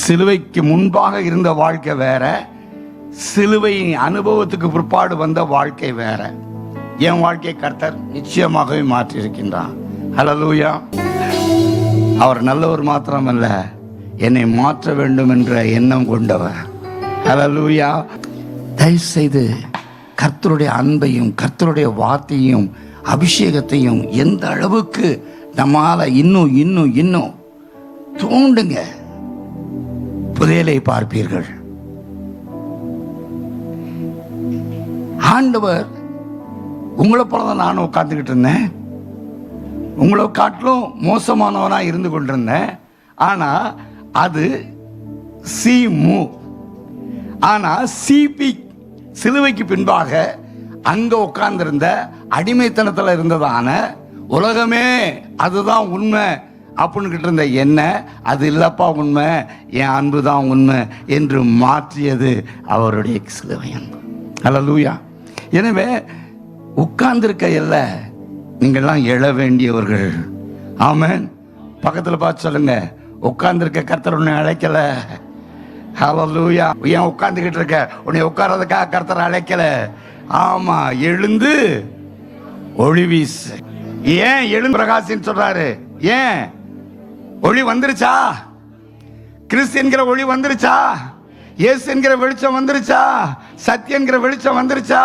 சிலுவைக்கு முன்பாக இருந்த வாழ்க்கை வேற, சிலுவை அனுபவத்துக்கு பிற்பாடு வந்த வாழ்க்கை வேற. என் வாழ்க்கை கர்த்தர் நிச்சயமாகவே மாற்றி இருக்கின்றார். ஹல்லேலூயா. அவர் நல்லவர் மாத்திரமல்ல, என்னை மாற்ற வேண்டும் என்ற எண்ணம் கொண்டவர். ஹல்லேலூயா. தயவு செய்து கர்த்தருடைய அன்பையும் கர்த்தருடைய வார்த்தையும் அபிஷேகத்தையும் எந்த அளவுக்கு நம்மால இன்னும் இன்னும் இன்னும் தூண்டுங்க, புதையலை பார்ப்பீர்கள். ஆண்டவர் உங்களை போலதான் நானும் உட்காந்துக்கிட்டு இருந்தேன், உங்களை காட்டிலும் மோசமானவனா இருந்து கொண்டிருந்தேன். ஆனா அது சி மூவ். ஆனா சிபி சிலுவைக்கு பின்பாக அங்க உட்கார்ந்திருந்த அடிமைத்தனத்தில் இருந்ததான உலகமே அதுதான் உண்மை அப்படின்னு இருந்த என்ன, அது இல்லப்பா உண்மை, என் அன்பு தான் உண்மை என்று மாற்றியது அவருடைய சிலுவை அன்பு. ஹல்லேலூயா. எனவே உட்கார்ந்திருக்க இல்ல, நீங்கள்லாம் எழ வேண்டியவர்கள். ஆமென். பக்கத்தில் பார்த்து சொல்லுங்க, உட்கார்ந்திருக்க கர்த்தர் உன்னை அழைக்கல. ஹல்லேலூயா. ஏன் உட்கார்ந்துகிட்டு இருக்க? உன்னை உட்கார்றதுக்காக கர்த்தர் அழைக்கல. ஆமா, எழுந்து ஒளி வீசு. ஏன் எழுந்து பிரகாசின்னு சொல்றாரு? ஏன்? ஒளி வந்துருச்சா? கிறிஸ்து என்கிற ஒளி வந்துருச்சா? இயேசு என்கிற வெளிச்சம் வந்துருச்சா? சத்தியம் என்கிற வெளிச்சம் வந்துருச்சா?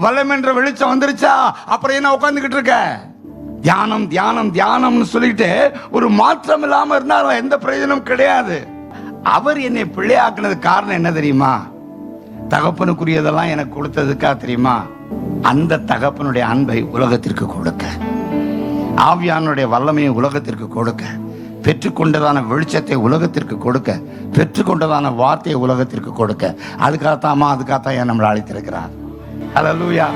வல்லம் என்ற வெளிச்சம் வந்துருச்சா? அப்புறம் என்ன உட்கார்ந்துகிட்டு இருக்க? தியானம் தியானம் தியானம்னு சொல்லிட்டு ஒரு மாற்றம் இல்லாம இருந்தா எந்த பிரயோஜனம் கிடையாது. அவர் என்னை பிள்ளையாக்குனது காரணம் என்ன தெரியுமா? தகப்பனுக்குரியதெல்லாம் எனக்கு கொடுத்ததுக்கா தெரியுமா? அந்த தகப்பனுடைய அன்பை உலகத்திற்கு கொடுக்க, ஆவியானுடைய வல்லமையை உலகத்திற்கு கொடுக்க, பெற்றுக்கொண்டதான வெளிச்சத்தை உலகத்திற்கு கொடுக்க, பெற்றுக்கொண்டதான வார்த்தையை உலகத்திற்கு கொடுக்க. அதுக்காகத்தான் நம்மளை அழைத்திருக்கிறார். ஹல்லேலூயா.